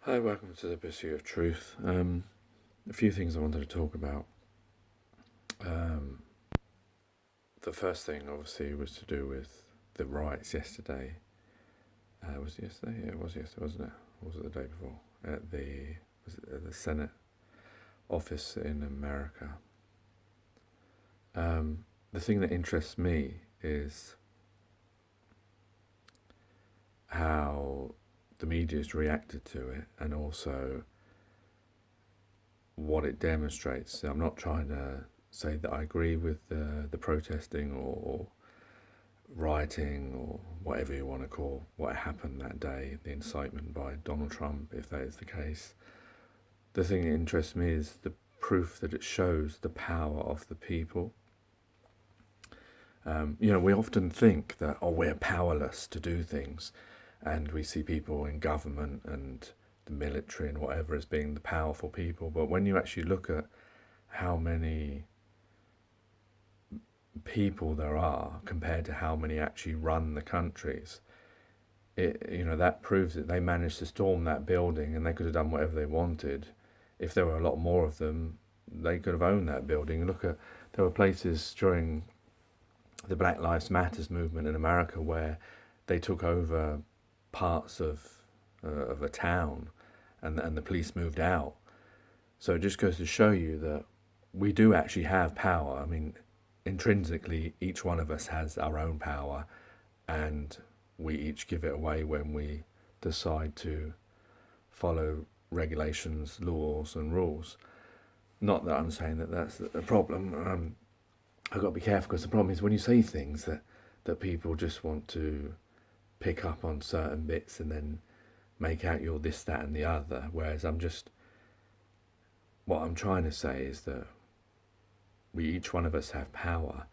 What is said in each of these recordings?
Hi, welcome to the Pursuit of Truth. A few things I wanted to talk about. Um, the first thing, obviously, was to do with the riots yesterday. Was it yesterday? Yeah, it was yesterday, wasn't it? Or was it the day before? At the Senate office in America. The thing that interests me is how the media's reacted to it, and also what it demonstrates. I'm not trying to say that I agree with the protesting or rioting or whatever you want to call what happened that day, the incitement by Donald Trump, if that is the case. The thing that interests me is the proof that it shows the power of the people. We often think that, we're powerless to do things, and we see people in government and the military and whatever as being the powerful people. But when you actually look at how many people there are compared to how many actually run the countries, that proves that they managed to storm that building and they could have done whatever they wanted. If there were a lot more of them, they could have owned that building. There were places during the Black Lives Matters movement in America where they took over parts of a town, and the police moved out. So it just goes to show you that we do actually have power. I mean, intrinsically, each one of us has our own power, and we each give it away when we decide to follow regulations, laws, and rules. Not that I'm saying that that's a problem. I've got to be careful, because the problem is when you say things that people just want to pick up on certain bits and then make out you're this, that, and the other. Whereas what I'm trying to say is that each one of us have power,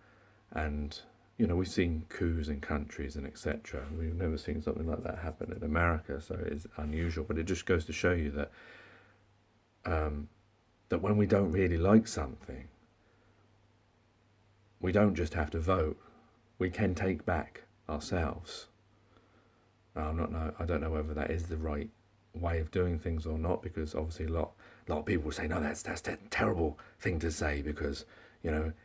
and we've seen coups in countries and etc. We've never seen something like that happen in America, so it's unusual. But it just goes to show you that when we don't really like something, we don't just have to vote. We can take back ourselves. I don't know whether that is the right way of doing things or not, because obviously a lot of people will say, no, that's a terrible thing to say, because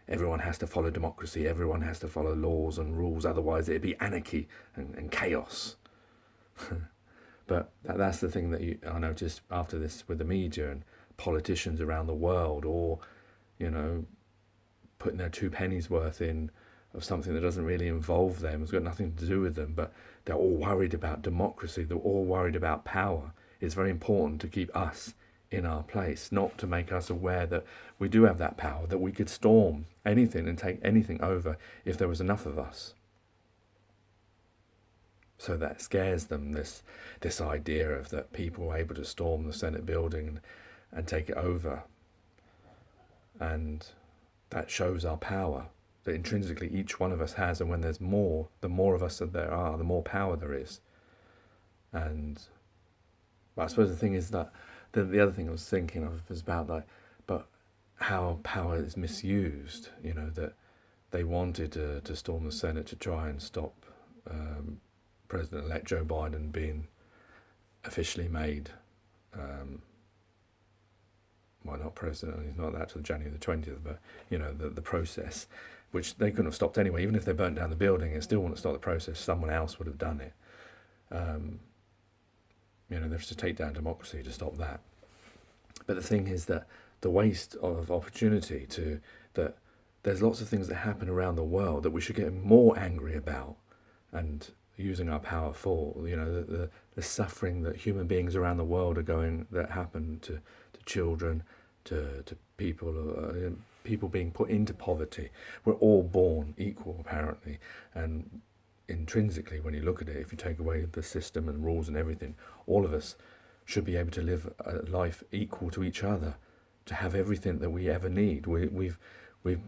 everyone has to follow democracy, everyone has to follow laws and rules, otherwise it'd be anarchy and chaos. But that's the thing that I noticed after this with the media and politicians around the world, or putting their two pennies worth in of something that doesn't really involve them, it's got nothing to do with them, but they're all worried about democracy, they're all worried about power. It's very important to keep us in our place, not to make us aware that we do have that power, that we could storm anything and take anything over if there was enough of us. So that scares them, this idea of that people were able to storm the Senate building and take it over. And that shows our power, that intrinsically each one of us has, and when there's more, the more of us that there are, the more power there is. But I suppose the thing is that the other thing I was thinking of was about but how power is misused. That they wanted to storm the Senate to try and stop President-elect Joe Biden being officially made, not president, he's not that till January the 20th, but the process, which they couldn't have stopped anyway. Even if they burnt down the building, it still wouldn't stop the process. Someone else would have done it. There's to take down democracy to stop that. But the thing is that the waste of opportunity that there's lots of things that happen around the world that we should get more angry about and using our power for. The suffering that human beings around the world that happen to children, to people being put into poverty. We're all born equal, apparently, and intrinsically, when you look at it, if you take away the system and rules and everything, all of us should be able to live a life equal to each other, to have everything that we ever need. We've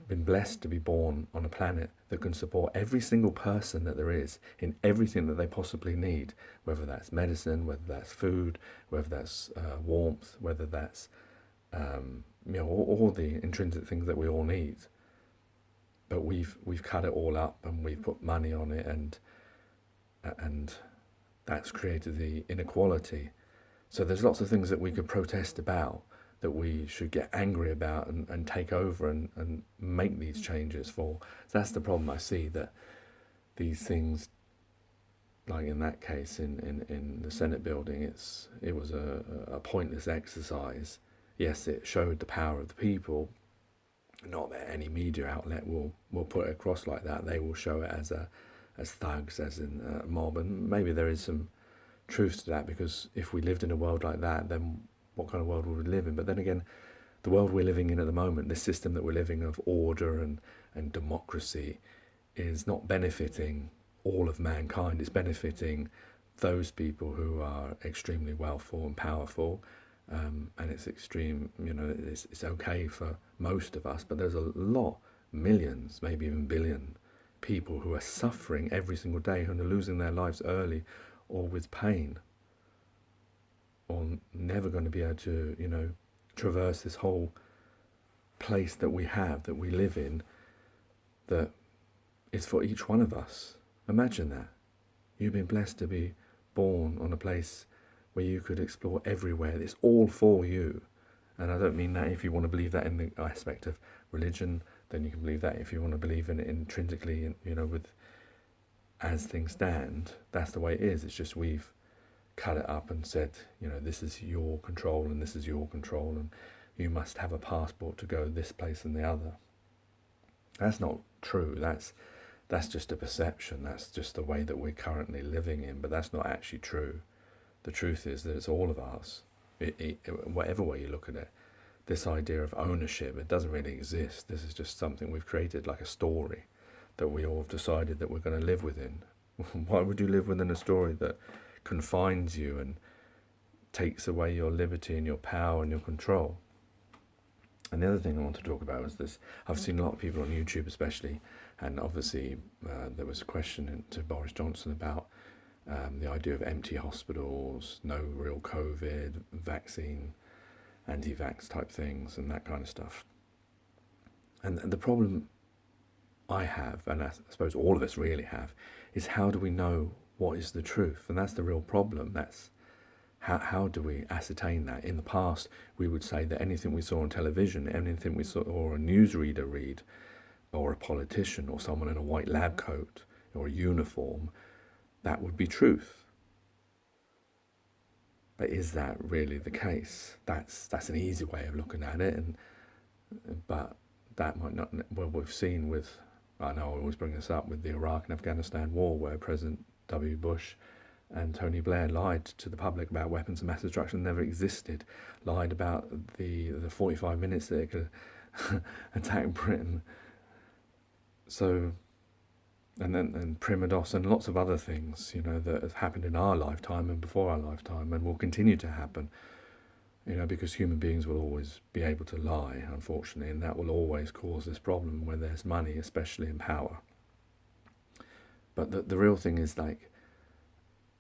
been blessed to be born on a planet that can support every single person that there is in everything that they possibly need, whether that's medicine, whether that's food, whether that's warmth, whether that's all the intrinsic things that we all need. But we've cut it all up and we've put money on it, and that's created the inequality. So there's lots of things that we could protest about, that we should get angry about and take over and make these changes for. So that's the problem I see, that these things, like in that case in the Senate building, it was a pointless exercise. Yes, it showed the power of the people. Not that any media outlet will put it across like that. They will show it as thugs, as in a mob, and maybe there is some truth to that, because if we lived in a world like that, then what kind of world would we live in? But then again, the world we're living in at the moment, this system that we're living of order and democracy, is not benefiting all of mankind. It's benefiting those people who are extremely wealthful and powerful, and it's extreme, it's okay for most of us, but there's a lot, millions, maybe even billion people who are suffering every single day, who are losing their lives early or with pain, or never going to be able to, traverse this whole place that we have, that we live in, that is for each one of us. Imagine that. You've been blessed to be born on a place where you could explore everywhere. It's all for you. And I don't mean that if you want to believe that in the aspect of religion, then you can believe that. If you want to believe in it intrinsically, with as things stand, that's the way it is. It's just we've cut it up and said, this is your control and this is your control, and you must have a passport to go this place and the other. That's not true. That's just a perception. That's just the way that we're currently living in, but that's not actually true. The truth is that it's all of ours. Whatever way you look at it, this idea of ownership, it doesn't really exist. This is just something we've created, like a story that we all have decided that we're going to live within. Why would you live within a story that confines you and takes away your liberty and your power and your control? And the other thing I want to talk about is this. I've seen a lot of people on YouTube especially, and obviously there was a question to Boris Johnson about the idea of empty hospitals, no real COVID, vaccine, anti-vax type things, and that kind of stuff. And the problem I have, and I suppose all of us really have, is how do we know what is the truth? And that's the real problem. That's how do we ascertain that? In the past, we would say that anything we saw on television, anything we saw, or a newsreader read, or a politician, or someone in a white lab coat, or a uniform, that would be truth. But is that really the case? That's an easy way of looking at it, but that might not. Well, we've seen with, I know I always bring this up, with the Iraq and Afghanistan war, where President W. Bush and Tony Blair lied to the public about weapons of mass destruction never existed, lied about the 45 minutes that it could attack Britain. So, and Primados and lots of other things, that have happened in our lifetime and before our lifetime, and will continue to happen, because human beings will always be able to lie, unfortunately, and that will always cause this problem where there's money, especially in power. But the real thing is, like,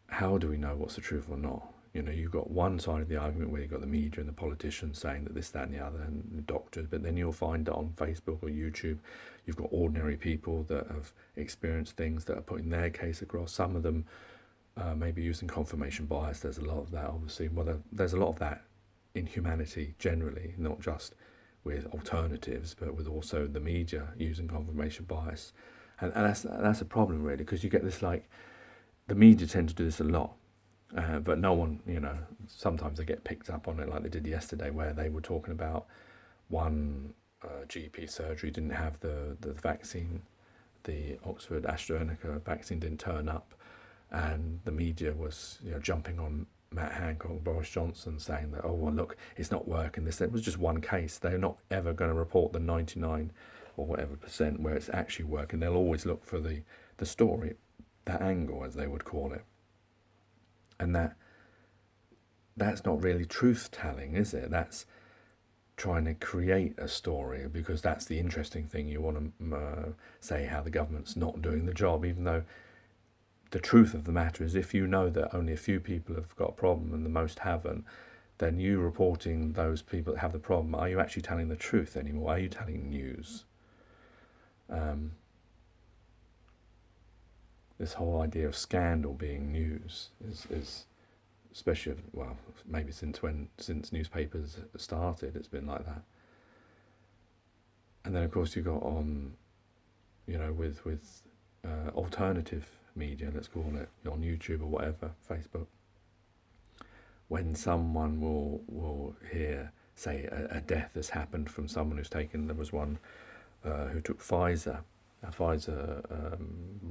how do we know what's the truth or not? You've got one side of the argument where you've got the media and the politicians saying that this, that, and the other, and the doctors, but then you'll find that on Facebook or YouTube, you've got ordinary people that have experienced things that are putting their case across. Some of them maybe using confirmation bias. There's a lot of that, obviously. Well, there's a lot of that in humanity generally, not just with alternatives, but with also the media using confirmation bias. And that's a problem, really, because you get this, like, the media tend to do this a lot, but no one, sometimes they get picked up on it, like they did yesterday, where they were talking about one GP surgery didn't have the vaccine, the Oxford AstraZeneca vaccine didn't turn up, and the media was jumping on Matt Hancock, Boris Johnson, saying that, oh, well, look, it's not working. It was just one case. They're not ever going to report the 99 or whatever % where it's actually working. They'll always look for the story, that angle, as they would call it. And that's not really truth-telling, is it? That's trying to create a story, because that's the interesting thing. You want to say how the government's not doing the job, even though the truth of the matter is, if you know that only a few people have got a problem and the most haven't, then you reporting those people that have the problem, are you actually telling the truth anymore? Are you telling news? This whole idea of scandal being news is especially, well, maybe since newspapers started, it's been like that. And then of course you got on, with alternative media, let's call it, on YouTube or whatever, Facebook, when someone will hear, say, a death has happened from someone who's taken, there was one who took a Pfizer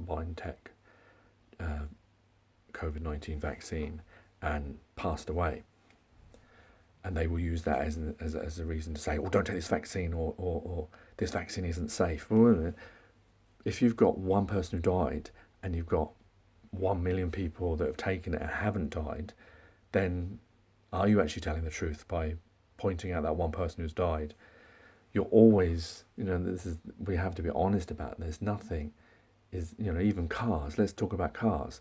BioNTech COVID-19 vaccine and passed away. And they will use that as a reason to say, "Oh, don't take this vaccine," or "This vaccine isn't safe." Well, if you've got one person who died and you've got 1 million people that have taken it and haven't died, then are you actually telling the truth by pointing out that one person who's died? You're always, we have to be honest about it. There's nothing, even cars. Let's talk about cars.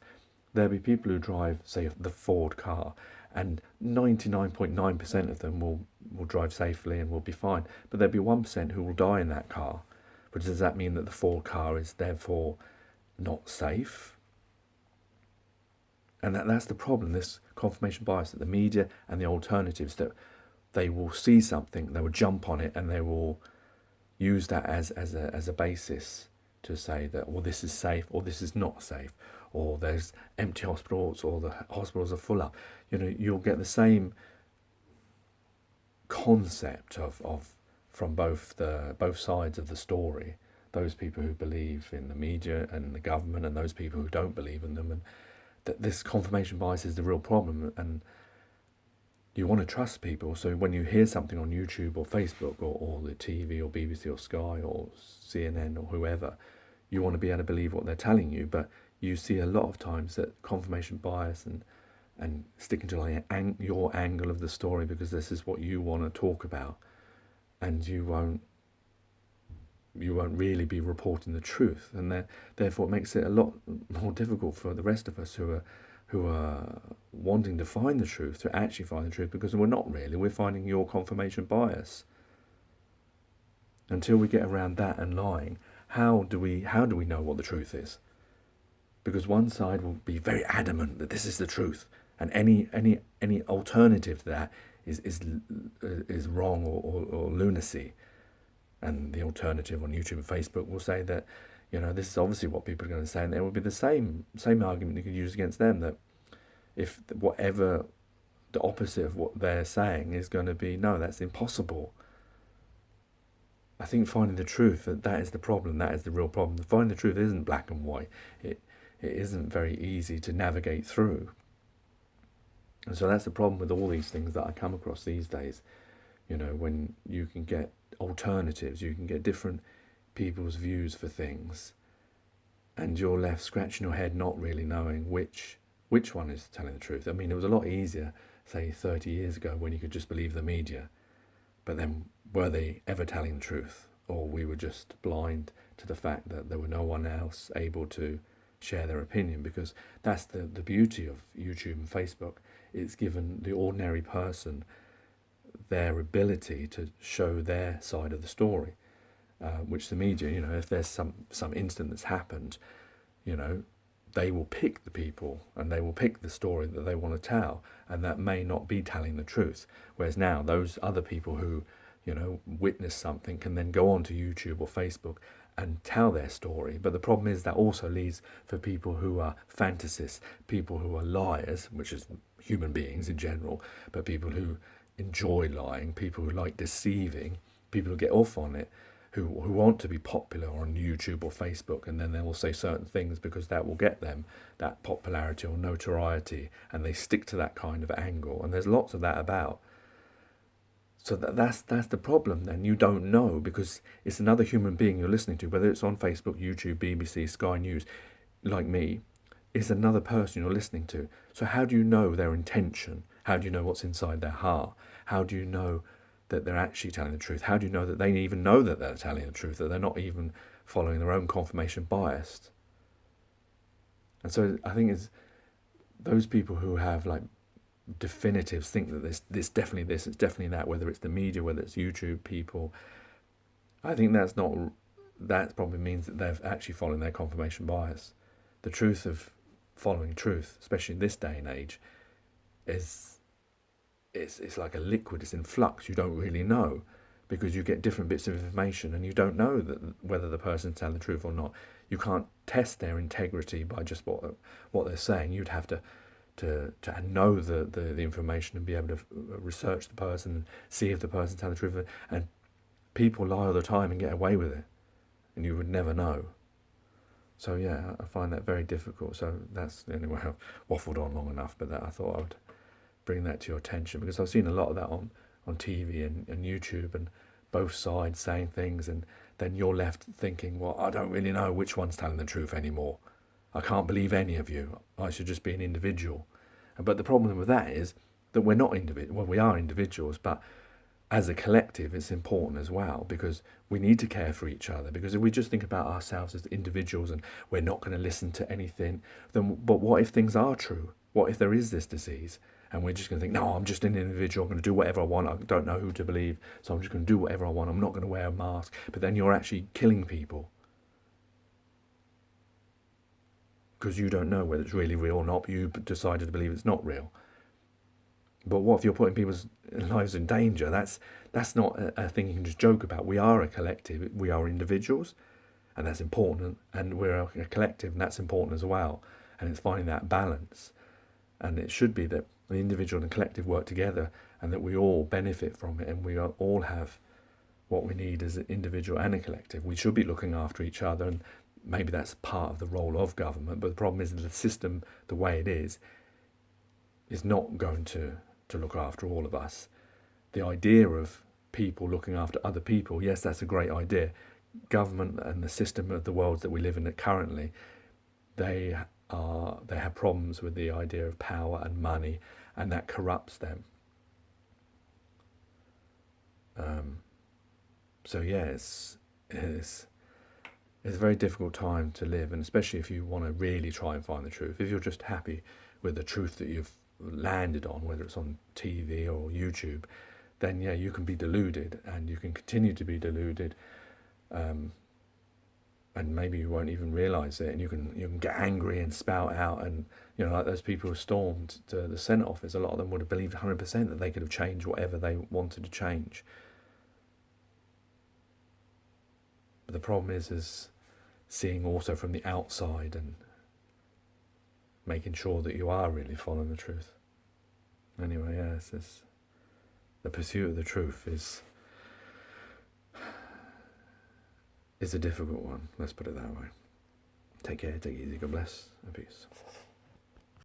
There'll be people who drive, say, the Ford car, and 99.9% of them will drive safely and will be fine. But there'll be 1% who will die in that car. But does that mean that the Ford car is therefore not safe? And that's the problem, this confirmation bias, that the media and the alternatives, that they will see something, they will jump on it, and they will use that as a basis to say that, well, this is safe or this is not safe, or there's empty hospitals or the hospitals are full up. You'll get the same concept of from both sides of the story. Those people who believe in the media and the government, and those people who don't believe in them, and that this confirmation bias is the real problem. And you want to trust people, so when you hear something on YouTube or Facebook or the TV or BBC or Sky or CNN or whoever, you want to be able to believe what they're telling you. But you see a lot of times that confirmation bias and sticking to your angle of the story because this is what you want to talk about, and you won't really be reporting the truth, and therefore it makes it a lot more difficult for the rest of us who are wanting to find the truth, to actually find the truth, because we're finding your confirmation bias. Until we get around that and lying, how do we know what the truth is? Because one side will be very adamant that this is the truth, and any alternative to that is wrong or lunacy. And the alternative on YouTube and Facebook will say that, this is obviously what people are going to say, and there will be the same argument you could use against them, that if whatever the opposite of what they're saying is going to be, no, that's impossible. I think finding the truth, that is the problem, that is the real problem. Finding the truth isn't black and white. It isn't very easy to navigate through. And so that's the problem with all these things that I come across these days. When you can get alternatives, you can get different people's views for things, and you're left scratching your head not really knowing which one is telling the truth. I mean, it was a lot easier, say, 30 years ago, when you could just believe the media, but then were they ever telling the truth, or we were just blind to the fact that there were no one else able to share their opinion? Because that's the beauty of YouTube and Facebook. It's given the ordinary person their ability to show their side of the story, which the media, if there's some incident that's happened, they will pick the people and they will pick the story that they want to tell, and that may not be telling the truth. Whereas now those other people who, witness something can then go onto YouTube or Facebook and tell their story. But the problem is that also leads for people who are fantasists, people who are liars, which is human beings in general, but people who enjoy lying, people who like deceiving, people who get off on it, who want to be popular on YouTube or Facebook, and then they will say certain things because that will get them that popularity or notoriety, and they stick to that kind of angle. And there's lots of that about. So that's the problem. Then you don't know, because it's another human being you're listening to, whether it's on Facebook, YouTube, BBC, Sky News, like me. It's another person you're listening to. So how do you know their intention? How do you know what's inside their heart? How do you know that they're actually telling the truth? How do you know that they even know that they're telling the truth, that they're not even following their own confirmation bias? And so I think it's those people who have like definitives, think that this definitely this, it's definitely that, whether it's the media, whether it's YouTube people. I think that probably means that they're actually following their confirmation bias. The truth of following truth, especially in this day and age, is it's like a liquid. It's in flux. You don't really know, because you get different bits of information and you don't know that whether the person's telling the truth or not. You can't test their integrity by just what they're saying. You'd have to know the information and be able to research the person and see if the person's telling the truth. And people lie all the time and get away with it, and you would never know. So yeah, I find that very difficult. So that's, anyway, I've waffled on long enough, but I thought I would bring that to your attention, because I've seen a lot of that on TV and YouTube, and both sides saying things, and then you're left thinking, well, I don't really know which one's telling the truth anymore. I can't believe any of you. I should just be an individual. But the problem with that is that we're not individual. Well, we are individuals, but as a collective, it's important as well, because we need to care for each other. Because if we just think about ourselves as individuals and we're not going to listen to anything, then but what if things are true? What if there is this disease? And we're just going to think, no, I'm just an individual. I'm going to do whatever I want. I don't know who to believe, so I'm just going to do whatever I want. I'm not going to wear a mask. But then you're actually killing people, because you don't know whether it's really real or not, but you decided to believe it's not real. But what if you're putting people's lives in danger? That's not a thing you can just joke about. We are a collective. We are individuals, and that's important. And we're a collective, and that's important as well. And it's finding that balance. And it should be that the individual and the collective work together, and that we all benefit from it, and we all have what we need as an individual and a collective. We should be looking after each other, and maybe that's part of the role of government. But the problem is that the system, the way it is not going to look after all of us. The idea of people looking after other people, yes, that's a great idea. Government and the system of the world that we live in currently, they have problems with the idea of power and money, and that corrupts them. So yeah, it's a very difficult time to live, and especially if you want to really try and find the truth. If you're just happy with the truth that you've landed on, whether it's on TV or YouTube, then yeah, you can be deluded, and you can continue to be deluded, and maybe you won't even realise it, and you can get angry and spout out, and like those people who stormed to the Senate office, a lot of them would have believed 100% that they could have changed whatever they wanted to change. But the problem is seeing also from the outside and making sure that you are really following the truth. Anyway, yeah, the pursuit of the truth is a difficult one. Let's put it that way. Take care, take it easy, God bless, and peace.